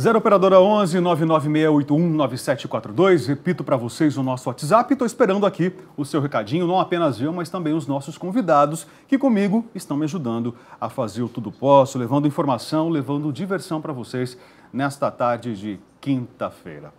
0 operadora 11 99681 9742. Repito para vocês o nosso WhatsApp. Estou esperando aqui o seu recadinho, não apenas eu, mas também os nossos convidados que comigo estão me ajudando a fazer o Tudo Posso, levando informação, levando diversão para vocês nesta tarde de quinta-feira.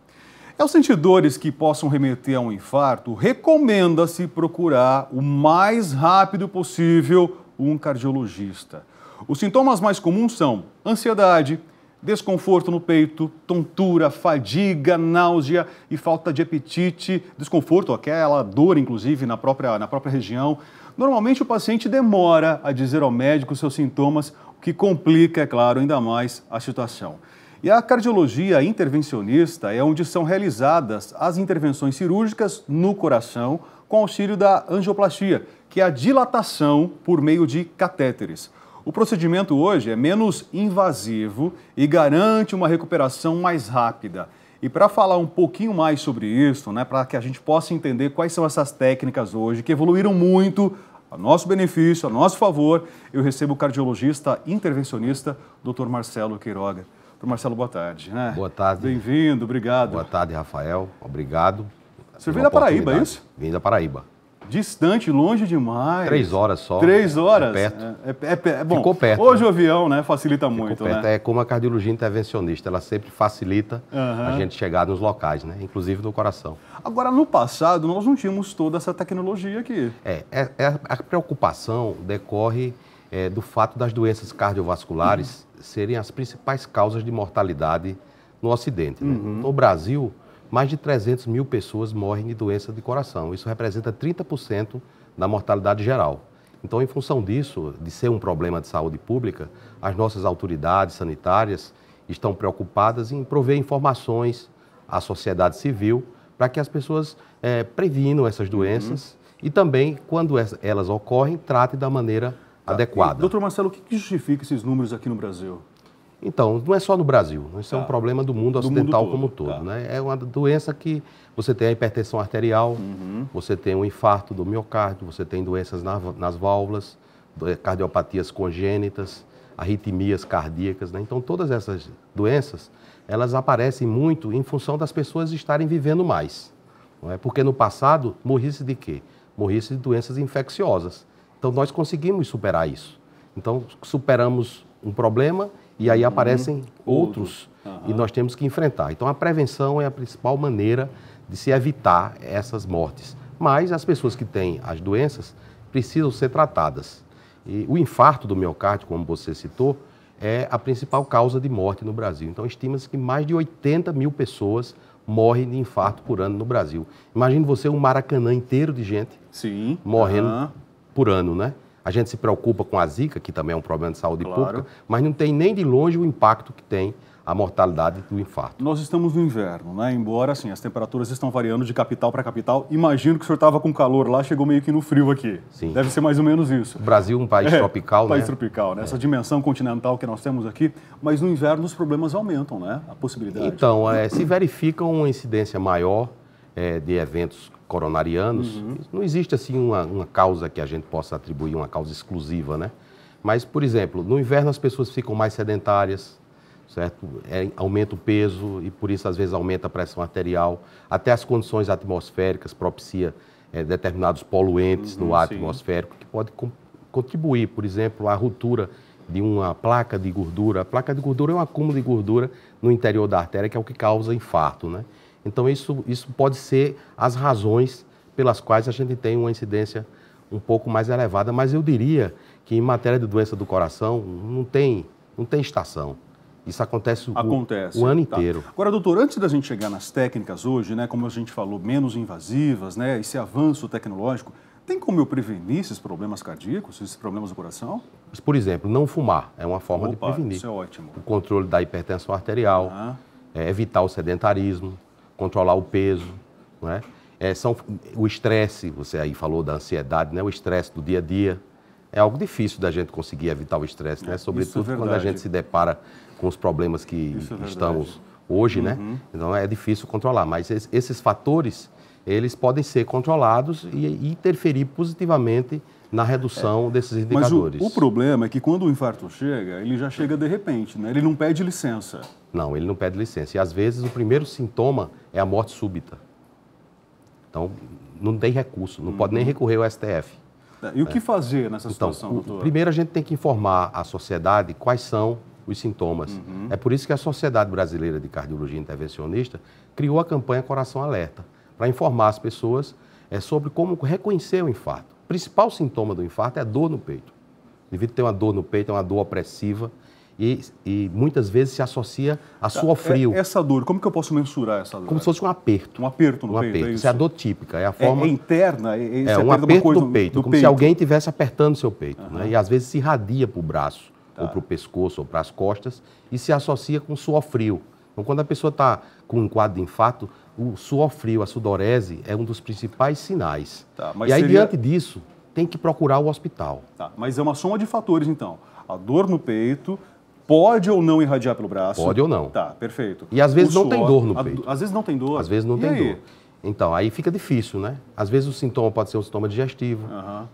Aos sentidores que possam remeter a um infarto, recomenda-se procurar o mais rápido possível um cardiologista. Os sintomas mais comuns são ansiedade, desconforto no peito, tontura, fadiga, náusea e falta de apetite, desconforto, aquela dor, inclusive, na própria região. Normalmente o paciente demora a dizer ao médico seus sintomas, o que complica, é claro, ainda mais a situação. E a cardiologia intervencionista é onde são realizadas as intervenções cirúrgicas no coração com auxílio da angioplastia, que é a dilatação por meio de catéteres. O procedimento hoje é menos invasivo e garante uma recuperação mais rápida. E para falar um pouquinho mais sobre isso, para que a gente possa entender quais são essas técnicas hoje, que evoluíram muito a nosso benefício, a nosso favor, eu recebo o cardiologista intervencionista, Dr. Marcelo Queiroga. Dr. Marcelo, boa tarde. Boa tarde. Bem-vindo, obrigado. Boa tarde, Rafael. Obrigado. Você veio da Paraíba, é isso? Vim da Paraíba. Distante, longe demais. 3 horas só. 3 horas? Perto. Bom, ficou perto. Hoje o avião, facilita muito, perto. É como a cardiologia intervencionista, ela sempre facilita a gente chegar nos locais, inclusive no coração. Agora, no passado, nós não tínhamos toda essa tecnologia aqui. A preocupação decorre do fato das doenças cardiovasculares serem as principais causas de mortalidade no Ocidente. No Brasil, mais de 300 mil pessoas morrem de doença de coração. Isso representa 30% da mortalidade geral. Então, em função disso, de ser um problema de saúde pública, as nossas autoridades sanitárias estão preocupadas em prover informações à sociedade civil para que as pessoas previnam essas doenças e também, quando elas ocorrem, tratem da maneira adequada. Doutor Marcelo, o que justifica esses números aqui no Brasil? Então, não é só no Brasil, isso é um problema do mundo ocidental como um todo. É uma doença que você tem a hipertensão arterial, você tem um infarto do miocárdio, você tem doenças nas válvulas, cardiopatias congênitas, arritmias cardíacas. Então, todas essas doenças, elas aparecem muito em função das pessoas estarem vivendo mais. Porque no passado, morria-se de quê? Morria-se de doenças infecciosas. Então, nós conseguimos superar isso. Então, superamos um problema e aí aparecem outros e nós temos que enfrentar. Então, a prevenção é a principal maneira de se evitar essas mortes. Mas as pessoas que têm as doenças precisam ser tratadas. E o infarto do miocárdio, como você citou, é a principal causa de morte no Brasil. Então, estima-se que mais de 80 mil pessoas morrem de infarto por ano no Brasil. Imagine você um Maracanã inteiro de gente morrendo por ano, A gente se preocupa com a Zika, que também é um problema de saúde pública, mas não tem nem de longe o impacto que tem a mortalidade do infarto. Nós estamos no inverno, Embora, assim, as temperaturas estão variando de capital para capital. Imagino que o senhor estava com calor lá, chegou meio que no frio aqui. Sim. Deve ser mais ou menos isso. O Brasil é um país tropical, país tropical, Essa dimensão continental que nós temos aqui. Mas no inverno os problemas aumentam, A possibilidade. Então, se verifica uma incidência maior de eventos coronarianos. Não existe assim uma causa que a gente possa atribuir, uma causa exclusiva, Mas, por exemplo, no inverno as pessoas ficam mais sedentárias, certo? Aumenta o peso e por isso às vezes aumenta a pressão arterial. Até as condições atmosféricas propicia determinados poluentes no ar atmosférico que pode contribuir, por exemplo, à ruptura de uma placa de gordura. A placa de gordura é um acúmulo de gordura no interior da artéria que é o que causa infarto, Então, isso pode ser as razões pelas quais a gente tem uma incidência um pouco mais elevada, mas eu diria que em matéria de doença do coração não tem estação. Isso acontece o ano inteiro. Agora, doutor, antes da gente chegar nas técnicas hoje, como a gente falou, menos invasivas, esse avanço tecnológico, tem como eu prevenir esses problemas cardíacos, esses problemas do coração? Por exemplo, não fumar é uma forma de prevenir. Isso é ótimo. O controle da hipertensão arterial, evitar o sedentarismo, controlar o peso, o estresse, você aí falou da ansiedade, o estresse do dia a dia. É algo difícil da gente conseguir evitar o estresse, sobretudo quando a gente se depara com os problemas que estamos hoje, Então é difícil controlar, mas esses fatores, eles podem ser controlados e interferir positivamente na redução desses indicadores. Mas o problema é que quando o infarto chega, ele já chega de repente, né? Ele não pede licença. Não, ele não pede licença. E às vezes o primeiro sintoma é a morte súbita. Então, não tem recurso, não pode nem recorrer ao STF. E o que fazer nessa situação, então, doutor? Primeiro a gente tem que informar a sociedade quais são os sintomas. É por isso que a Sociedade Brasileira de Cardiologia Intervencionista criou a campanha Coração Alerta, para informar as pessoas sobre como reconhecer o infarto. O principal sintoma do infarto é a dor no peito. O indivíduo tem uma dor no peito, é uma dor opressiva e muitas vezes se associa a suor frio. Essa dor, como que eu posso mensurar essa dor? Como se fosse um aperto. Um aperto no peito, aperto. É isso? Isso é a dor típica, é a forma... É interna? É um aperto do peito, como se alguém estivesse apertando o seu peito. Né? E às vezes se irradia para o braço, ou para o pescoço, ou para as costas, e se associa com suor frio. Então, quando a pessoa está com um quadro de infarto, o suor frio, a sudorese, é um dos principais sinais. E aí, diante disso, tem que procurar o hospital. Mas é uma soma de fatores, então. A dor no peito pode ou não irradiar pelo braço? Pode ou não. Tá, perfeito. E às vezes não tem dor no peito. Às vezes não tem dor? Às vezes não tem dor. Então, aí fica difícil, né? Às vezes o sintoma pode ser um sintoma digestivo,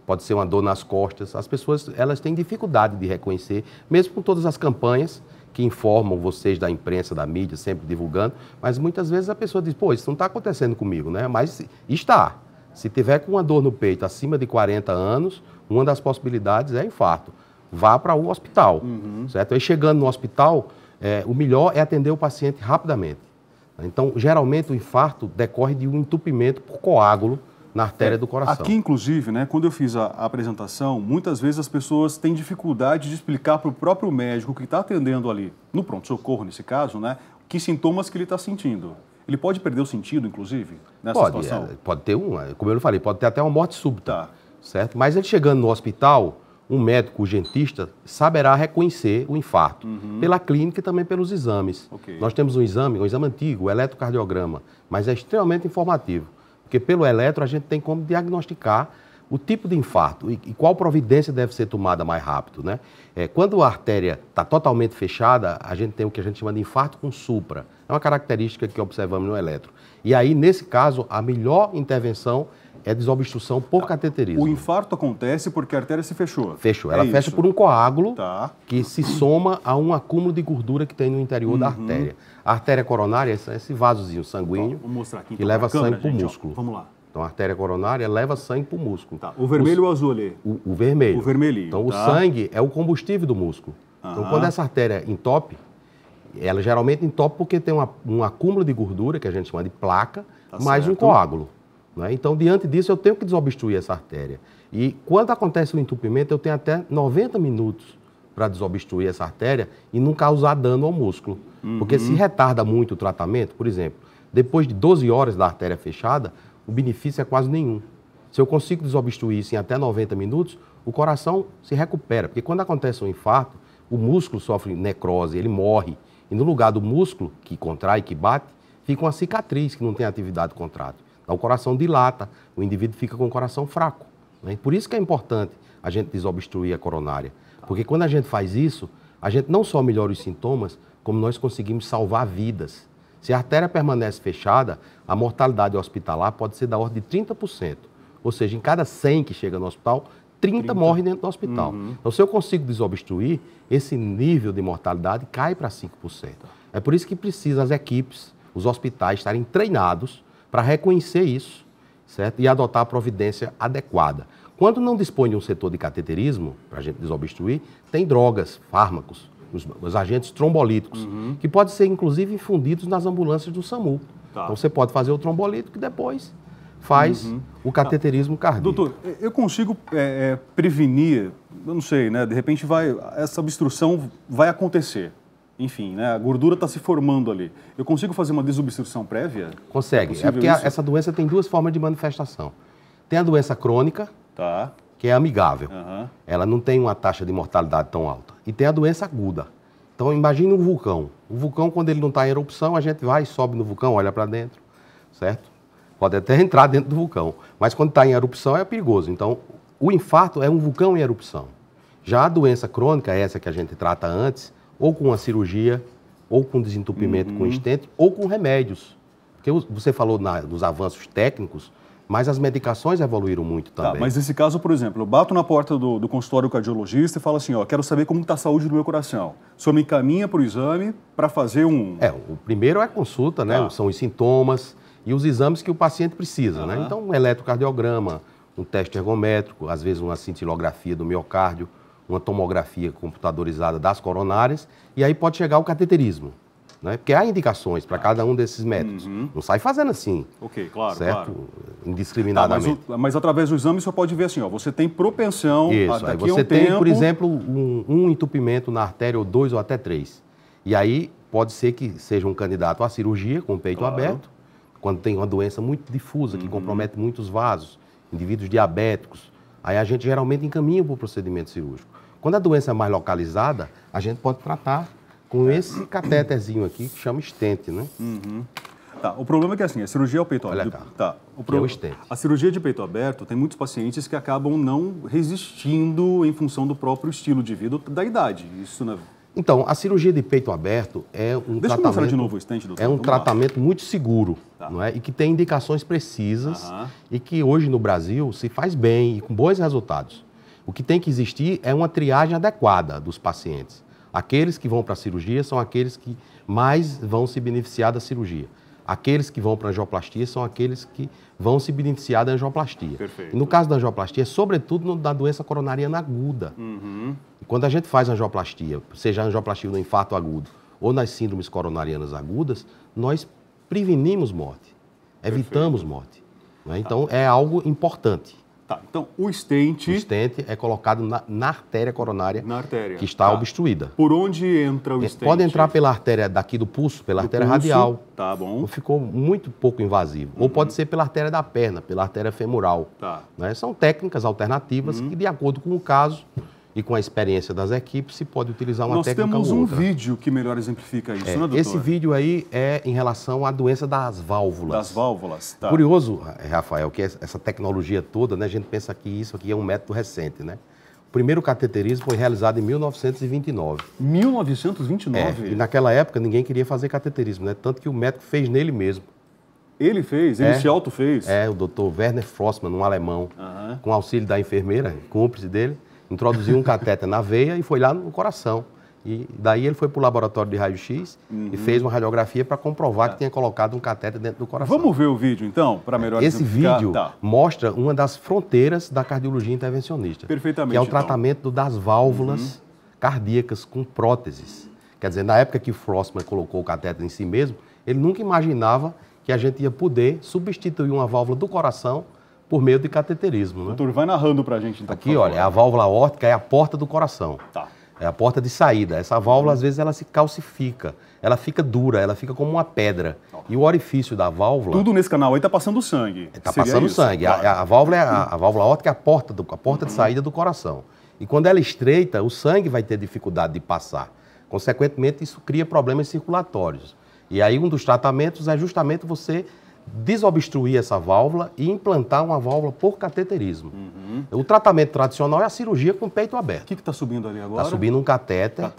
pode ser uma dor nas costas. As pessoas, elas têm dificuldade de reconhecer, mesmo com todas as campanhas que informam vocês da imprensa, da mídia, sempre divulgando, mas muitas vezes a pessoa diz, pô, isso não está acontecendo comigo, né? Mas está. Se tiver com uma dor no peito acima de 40 anos, uma das possibilidades é infarto. Vá para o hospital, certo? Aí chegando no hospital, o melhor é atender o paciente rapidamente. Então, geralmente, o infarto decorre de um entupimento por coágulo na artéria do coração. Aqui, inclusive, né, quando eu fiz a apresentação, muitas vezes as pessoas têm dificuldade de explicar para o próprio médico que está atendendo ali, no pronto-socorro, nesse caso, né, que sintomas que ele está sentindo. Ele pode perder o sentido, inclusive, nessa situação? Pode ter como eu falei, pode ter até uma morte súbita, certo? Mas ele chegando no hospital, um médico urgentista saberá reconhecer o infarto pela clínica e também pelos exames. Nós temos um exame antigo, o eletrocardiograma, mas é extremamente informativo, porque pelo eletro a gente tem como diagnosticar o tipo de infarto e qual providência deve ser tomada mais rápido, né? Quando a artéria está totalmente fechada, a gente tem o que a gente chama de infarto com supra. É uma característica que observamos no eletro. E aí, nesse caso, a melhor intervenção é desobstrução por cateterismo. O infarto acontece porque a artéria se fechou. Fechou. Ela fecha por um coágulo que se soma a um acúmulo de gordura que tem no interior da artéria. A artéria coronária é esse vasozinho sanguíneo que leva sangue para o músculo. Vamos lá. Então, a artéria coronária leva sangue para o músculo. O vermelho ou o azul ali? O vermelho. O vermelhinho. Então, o sangue é o combustível do músculo. Então, quando essa artéria entope, ela geralmente entope porque tem um acúmulo de gordura, que a gente chama de placa, mais um coágulo. Né? Então, diante disso, eu tenho que desobstruir essa artéria. E quando acontece o entupimento, eu tenho até 90 minutos para desobstruir essa artéria e não causar dano ao músculo. Porque se retarda muito o tratamento, por exemplo, depois de 12 horas da artéria fechada, o benefício é quase nenhum. Se eu consigo desobstruir isso em até 90 minutos, o coração se recupera. Porque quando acontece um infarto, o músculo sofre necrose, ele morre. E no lugar do músculo, que contrai, que bate, fica uma cicatriz que não tem atividade contrátil. Então o coração dilata, o indivíduo fica com o coração fraco. Né? Por isso que é importante a gente desobstruir a coronária. Porque quando a gente faz isso, a gente não só melhora os sintomas, como nós conseguimos salvar vidas. Se a artéria permanece fechada, a mortalidade hospitalar pode ser da ordem de 30%. Ou seja, em cada 100 que chega no hospital, 30 morrem dentro do hospital. Então, se eu consigo desobstruir, esse nível de mortalidade cai para 5%. É por isso que precisa as equipes, os hospitais estarem treinados para reconhecer isso, certo? E adotar a providência adequada. Quando não dispõe de um setor de cateterismo, para a gente desobstruir, tem drogas, fármacos, os agentes trombolíticos, que podem ser, inclusive, infundidos nas ambulâncias do SAMU. Então, você pode fazer o trombolítico e depois faz o cateterismo cardíaco. Doutor, eu consigo prevenir, eu não sei, né? De repente essa obstrução vai acontecer. Enfim, né? A gordura está se formando ali. Eu consigo fazer uma desobstrução prévia? Consegue. É porque essa doença tem duas formas de manifestação. Tem a doença crônica, que é amigável. Ela não tem uma taxa de mortalidade tão alta. E tem a doença aguda. Então, imagine um vulcão. O vulcão, quando ele não está em erupção, a gente vai, sobe no vulcão, olha para dentro, certo? Pode até entrar dentro do vulcão. Mas quando está em erupção, é perigoso. Então, o infarto é um vulcão em erupção. Já a doença crônica, essa que a gente trata antes, ou com uma cirurgia, ou com desentupimento com stent, ou com remédios. Porque você falou dos avanços técnicos, Mas as medicações evoluíram muito também. Tá, mas nesse caso, por exemplo, eu bato na porta do consultório cardiologista e falo assim, ó, quero saber como está a saúde do meu coração. O senhor me encaminha para o exame para fazer um... O primeiro é a consulta, né? São os sintomas e os exames que o paciente precisa, né? Então, um eletrocardiograma, um teste ergométrico, às vezes uma cintilografia do miocárdio, uma tomografia computadorizada das coronárias, e aí pode chegar o cateterismo. Né? Porque há indicações para cada um desses métodos. Não sai fazendo assim. Ok, claro, certo? Claro. Indiscriminadamente. Mas através do exame você pode ver assim, ó, você tem propensão Isso, aí você tem, por exemplo, um entupimento na artéria, ou 2 ou até 3. E aí pode ser que seja um candidato à cirurgia com o peito aberto, quando tem uma doença muito difusa, que compromete muitos vasos, indivíduos diabéticos. Aí a gente geralmente encaminha para o procedimento cirúrgico. Quando a doença é mais localizada, a gente pode tratar com esse catéterzinho aqui, que chama stent, né? Tá, o problema é que assim, a cirurgia ao peito aberto... Olha cá, tá, é o stent. A cirurgia de peito aberto tem muitos pacientes que acabam não resistindo em função do próprio estilo de vida, da idade. Isso, né? Então, a cirurgia de peito aberto é um Deixa eu mostrar de novo o stent, doutor. É um tratamento muito seguro, não é? E que tem indicações precisas e que hoje no Brasil se faz bem e com bons resultados. O que tem que existir é uma triagem adequada dos pacientes. Aqueles que vão para a cirurgia são aqueles que mais vão se beneficiar da cirurgia. Aqueles que vão para a angioplastia são aqueles que vão se beneficiar da angioplastia. Perfeito. E no caso da angioplastia, sobretudo da doença coronariana aguda. E quando a gente faz angioplastia, seja a angioplastia no infarto agudo ou nas síndromes coronarianas agudas, nós prevenimos morte, evitamos morte. Né? Então, é algo importante. Tá, então o stent... O stent é colocado na artéria coronária que está obstruída. Por onde entra o stent? Pode entrar pela artéria daqui do pulso, pela artéria radial. Tá bom. Ficou muito pouco invasivo. Ou pode ser pela artéria da perna, pela artéria femoral. Tá. Né? São técnicas alternativas que, de acordo com o caso e com a experiência das equipes, se pode utilizar uma técnica ou outra. Nós temos um vídeo que melhor exemplifica isso, né, doutor? Esse vídeo aí é em relação à doença das válvulas. Das válvulas, tá. Curioso, Rafael, que essa tecnologia toda, né, a gente pensa que isso aqui é um método recente, né? O primeiro cateterismo foi realizado em 1929. 1929? E naquela época ninguém queria fazer cateterismo, né? Tanto que o médico fez nele mesmo. Ele fez? Ele se auto-fez? O doutor Werner Frossmann, um alemão, com auxílio da enfermeira, cúmplice dele, introduziu um catéter na veia e foi lá no coração. E daí ele foi para o laboratório de raio-x e fez uma radiografia para comprovar que tinha colocado um catéter dentro do coração. Vamos ver o vídeo, então, para melhor Esse vídeo mostra uma das fronteiras da cardiologia intervencionista. Perfeitamente, que é o tratamento das válvulas cardíacas com próteses. Quer dizer, na época que Frossmann colocou o catéter em si mesmo, ele nunca imaginava que a gente ia poder substituir uma válvula do coração por meio de cateterismo. Né? Doutor, vai narrando para a gente, então. Aqui, olha, a válvula aórtica é a porta do coração. Tá. É a porta de saída. Essa válvula, às vezes, ela se calcifica. Ela fica dura, ela fica como uma pedra. E o orifício da válvula... Tudo nesse canal aí está passando sangue. Está passando sangue. Claro. A válvula aórtica é a porta de saída do coração. E quando ela estreita, o sangue vai ter dificuldade de passar. Consequentemente, isso cria problemas circulatórios. E aí, um dos tratamentos é justamente você desobstruir essa válvula e implantar uma válvula por cateterismo. O tratamento tradicional é a cirurgia com o peito aberto. O que está subindo ali agora? Está subindo um catéter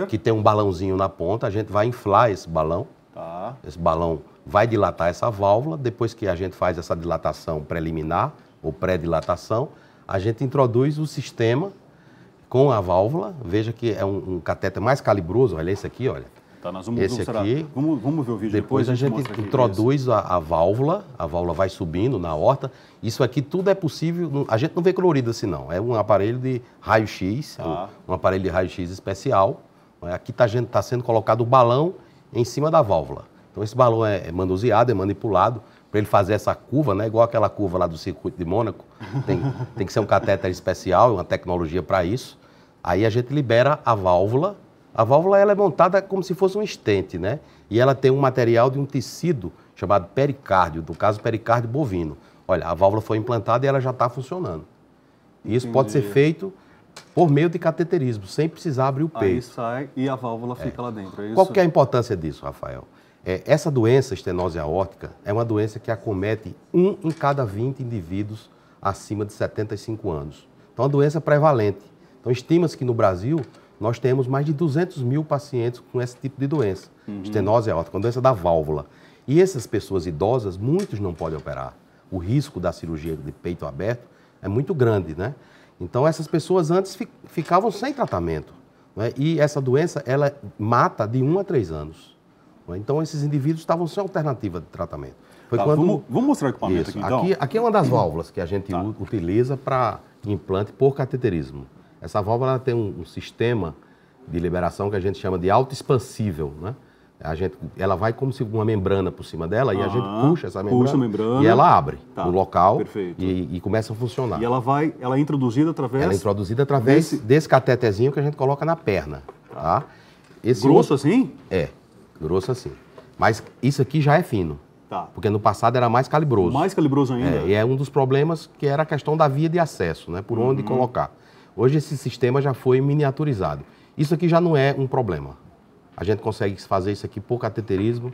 que tem um balãozinho na ponta. A gente vai inflar esse balão. Tá. Esse balão vai dilatar essa válvula. Depois que a gente faz essa dilatação preliminar ou pré-dilatação, a gente introduz o sistema com a válvula. Veja que é um catéter mais calibroso. Olha esse aqui, olha. Tá, nós vamos esse aqui, vamos ver o vídeo depois a gente introduz a válvula vai subindo na aorta. Isso aqui tudo é possível, a gente não vê colorido assim não, é um aparelho de raio-x, um aparelho de raio-x especial. Aqui está sendo colocado o balão em cima da válvula. Então esse balão é manuseado, é manipulado, para ele fazer essa curva, né? Igual aquela curva lá do circuito de Mônaco, tem que ser um catéter especial, uma tecnologia para isso. Aí a gente libera a válvula. A válvula ela é montada como se fosse um stent, né? E ela tem um material de um tecido chamado pericárdio, no caso pericárdio bovino. Olha, a válvula foi implantada e ela já está funcionando. E isso pode ser feito por meio de cateterismo, sem precisar abrir o peito. Aí sai e a válvula fica lá dentro, é isso? Qual que é a importância disso, Rafael? Essa doença, estenose aórtica, é uma doença que acomete 1 em cada 20 indivíduos acima de 75 anos. Então, é uma doença prevalente. Então, estima-se que no Brasil nós temos mais de 200 mil pacientes com esse tipo de doença, estenose aórtica, uma doença da válvula. E essas pessoas idosas, muitos não podem operar. o risco da cirurgia de peito aberto é muito grande, né? Então, essas pessoas antes ficavam sem tratamento, né? E essa doença, ela mata de 1 a 3 anos. Né? Então, esses indivíduos estavam sem alternativa de tratamento. Foi tá, quando... vamos mostrar o equipamento aqui, então? Aqui é uma das válvulas que a gente utiliza para implante por cateterismo. Essa válvula ela tem um sistema de liberação que a gente chama de autoexpansível, né? Ela vai como se uma membrana por cima dela e a gente puxa essa membrana, e ela abre no local e começa a funcionar. E ela é introduzida através... Ela é introduzida através desse catetezinho que a gente coloca na perna. Tá? Grosso assim? É, grosso assim. Mas isso aqui já é fino. Tá. Porque no passado era mais calibroso. Mais calibroso ainda? E é um dos problemas que era a questão da via de acesso, né? Por onde colocar. Hoje esse sistema já foi miniaturizado. Isso aqui já não é um problema. A gente consegue fazer isso aqui por cateterismo,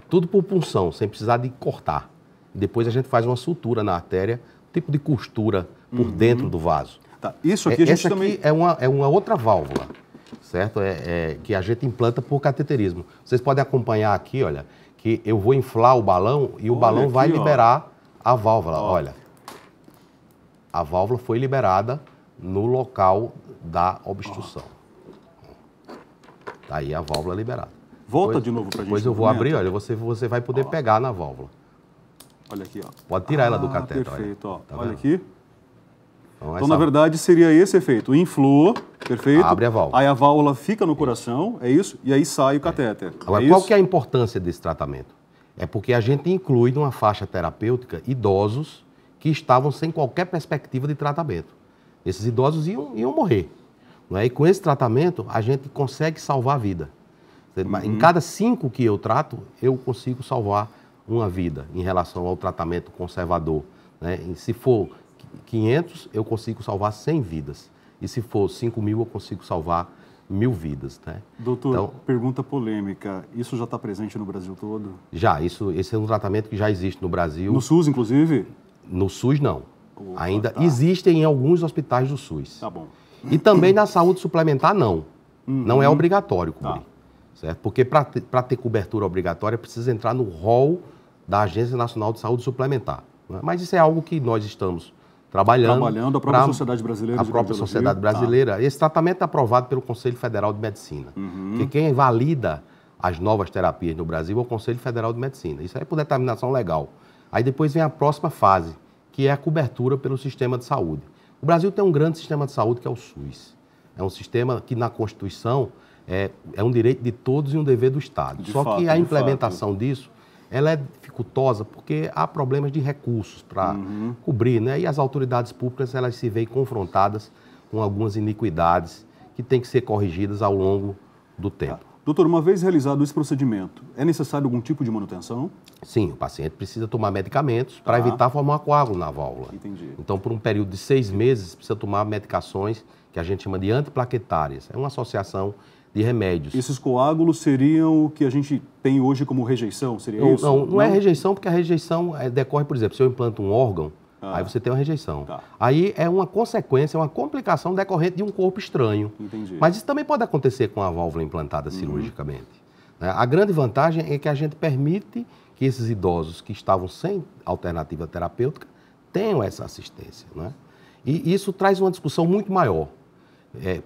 tudo por punção, sem precisar de cortar. Depois a gente faz uma sutura na artéria, tipo de costura por dentro do vaso. Tá. Isso aqui a gente também... é uma outra válvula, certo? Que a gente implanta por cateterismo. Vocês podem acompanhar aqui, olha, que eu vou inflar o balão e o balão vai liberar a válvula. Olha, a válvula foi liberada no local da obstrução. Tá aí a válvula liberada. Volta de novo para a gente. Depois eu vou abrir, olha, você vai poder pegar na válvula. Olha aqui, ó. Pode tirar ela do cateter. Perfeito, olha. Tá olha aqui. Então, na verdade, seria esse efeito. Inflou, perfeito. Abre a válvula. Aí a válvula fica no coração, é isso? E aí sai o catéter. Agora, qual que é a importância desse tratamento? É porque a gente inclui numa faixa terapêutica idosos que estavam sem qualquer perspectiva de tratamento. Esses idosos iam morrer. E com esse tratamento, a gente consegue salvar a vida. Em cada 5 que eu trato, eu consigo salvar uma vida em relação ao tratamento conservador. Né? E se for 500, eu consigo salvar 100 vidas. E se for 5.000, eu consigo salvar 1.000 vidas. Né? Doutor, então, pergunta polêmica. Isso já está presente no Brasil todo? Já. Esse é um tratamento que já existe no Brasil. No SUS, inclusive? No SUS, não. Ainda existem em alguns hospitais do SUS. Tá bom. E também na saúde suplementar, não. Não é obrigatório cobrir. Certo? Porque para ter cobertura obrigatória, precisa entrar no rol da Agência Nacional de Saúde Suplementar. Né? Mas isso é algo que nós estamos trabalhando a própria Sociedade Brasileira. A própria Sociedade Brasileira. Esse tratamento é aprovado pelo Conselho Federal de Medicina. Que quem valida as novas terapias no Brasil é o Conselho Federal de Medicina. Isso aí é por determinação legal. Aí depois vem a próxima fase, que é a cobertura pelo sistema de saúde. O Brasil tem um grande sistema de saúde que é o SUS. É um sistema que na Constituição é um direito de todos e um dever do Estado. Só que a implementação disso, ela é dificultosa porque há problemas de recursos para cobrir, né? E as autoridades públicas, elas se veem confrontadas com algumas iniquidades que têm que ser corrigidas ao longo do tempo. Doutor, uma vez realizado esse procedimento, é necessário algum tipo de manutenção? Sim, o paciente precisa tomar medicamentos para evitar formar coágulo na válvula. Entendi. Então, por um período de 6 meses, precisa tomar medicações que a gente chama de antiplaquetárias. É uma associação de remédios. Esses coágulos seriam o que a gente tem hoje como rejeição? Seria isso? Não é rejeição, porque a rejeição decorre, por exemplo, se eu implanto um órgão, aí você tem uma rejeição. Tá. Aí é uma consequência, uma complicação decorrente de um corpo estranho. Entendi. Mas isso também pode acontecer com a válvula implantada cirurgicamente. A grande vantagem é que a gente permite que esses idosos que estavam sem alternativa terapêutica tenham essa assistência. Né? E isso traz uma discussão muito maior.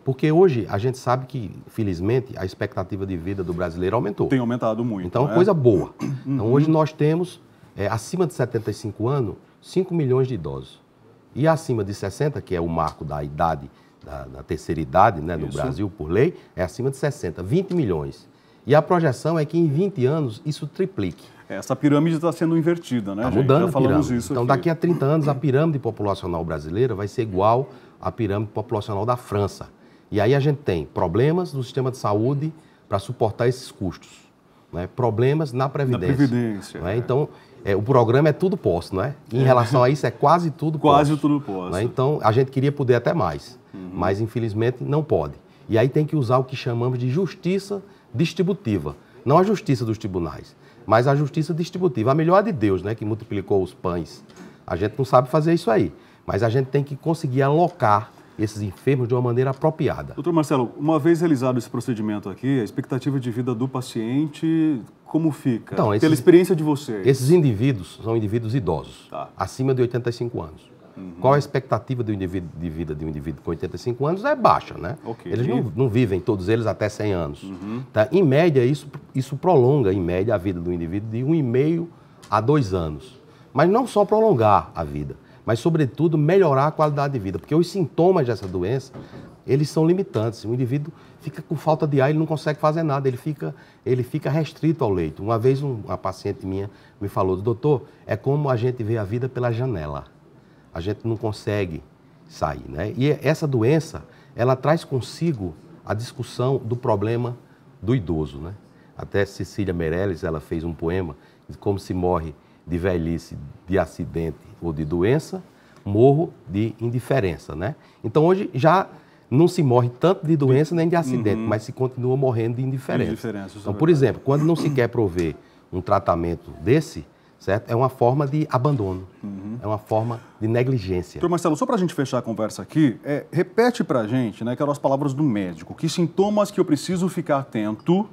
Porque hoje a gente sabe que, felizmente, a expectativa de vida do brasileiro aumentou. Tem aumentado muito. Então, coisa boa. Então, hoje nós temos, acima de 75 anos, 5 milhões de idosos. E acima de 60, que é o marco da idade, da terceira idade, né, no Brasil, por lei, é acima de 60, 20 milhões. E a projeção é que em 20 anos isso triplique. Essa pirâmide está sendo invertida, né, gente? Está mudando a pirâmide. Então, daqui a 30 anos, a pirâmide populacional brasileira vai ser igual à pirâmide populacional da França. E aí a gente tem problemas no sistema de saúde para suportar esses custos. Né? Problemas na Previdência. Né? Então, o programa é tudo posse, não é? Em relação a isso, é quase tudo posse. Quase tudo posse. Né? Então, a gente queria poder até mais, mas infelizmente não pode. E aí tem que usar o que chamamos de justiça distributiva. Não a justiça dos tribunais, mas a justiça distributiva. A melhor de Deus, né, que multiplicou os pães. A gente não sabe fazer isso aí, mas a gente tem que conseguir alocar esses enfermos de uma maneira apropriada. Doutor Marcelo, uma vez realizado esse procedimento aqui, a expectativa de vida do paciente, como fica? Então, pela experiência de vocês. Esses indivíduos são indivíduos idosos, tá, acima de 85 anos. Qual a expectativa de vida de um indivíduo com 85 anos? É baixa, né? Okay. Eles não vivem, todos eles, até 100 anos. Tá? Em média, isso prolonga, em média, a vida do indivíduo de 1,5 a 2 anos. Mas não só prolongar a vida, mas, sobretudo, melhorar a qualidade de vida. Porque os sintomas dessa doença, eles são limitantes. O indivíduo fica com falta de ar, ele não consegue fazer nada, ele fica restrito ao leito. Uma vez uma paciente minha me falou, doutor, é como a gente vê a vida pela janela. A gente não consegue sair, né? E essa doença, ela traz consigo a discussão do problema do idoso, né? Até Cecília Meirelles, ela fez um poema de como se morre de velhice, de acidente ou de doença, morro de indiferença, né? Então hoje já não se morre tanto de doença nem de acidente, mas se continua morrendo de indiferença. Então, por exemplo, quando não se quer prover um tratamento desse, certo? É uma forma de abandono, é uma forma de negligência. Doutor Marcelo, só para a gente fechar a conversa aqui, repete para a gente, né, que eram as palavras do médico, que sintomas que eu preciso ficar atento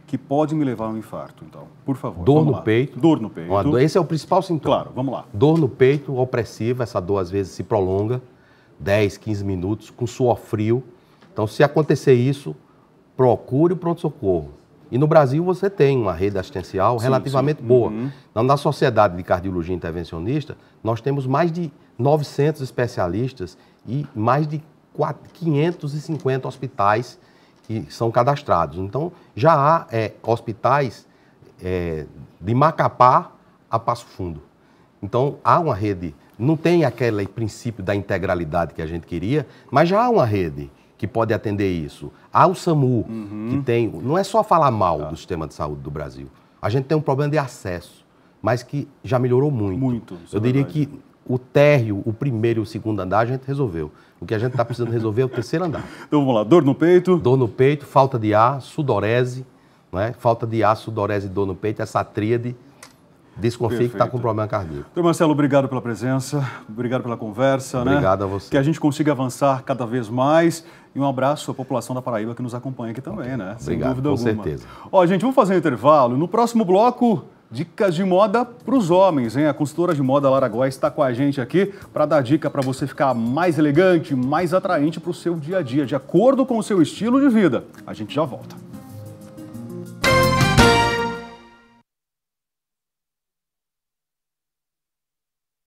que pode me levar a um infarto, então, por favor. Dor no peito. Dor no peito. Esse é o principal sintoma. Claro, vamos lá. Dor no peito opressiva, essa dor às vezes se prolonga, 10, 15 minutos, com suor frio. Então, se acontecer isso, procure o pronto-socorro. E no Brasil você tem uma rede assistencial relativamente boa. Na Sociedade de Cardiologia Intervencionista, nós temos mais de 900 especialistas e mais de 550 hospitais que são cadastrados. Então, já há hospitais de Macapá a Passo Fundo. Então, há uma rede, não tem aquele princípio da integralidade que a gente queria, mas já há uma rede que pode atender isso. Há o SAMU, que tem... Não é só falar mal do sistema de saúde do Brasil. A gente tem um problema de acesso, mas que já melhorou muito. Eu diria que o térreo, o primeiro e o segundo andar, a gente resolveu. O que a gente está precisando resolver é o terceiro andar. Então vamos lá, dor no peito. Dor no peito, falta de ar, sudorese, não é? Falta de ar, sudorese e dor no peito, essa tríade, desconfia que está com problema cardíaco. Doutor Marcelo, obrigado pela presença, obrigado pela conversa. Obrigado a você. Que a gente consiga avançar cada vez mais. E um abraço à população da Paraíba que nos acompanha aqui também, né? Sem dúvida alguma. Com certeza. Ó, gente, vamos fazer um intervalo. No próximo bloco, dicas de moda para os homens, hein? A consultora de moda Lara Góes está com a gente aqui para dar dica para você ficar mais elegante, mais atraente para o seu dia a dia, de acordo com o seu estilo de vida. A gente já volta.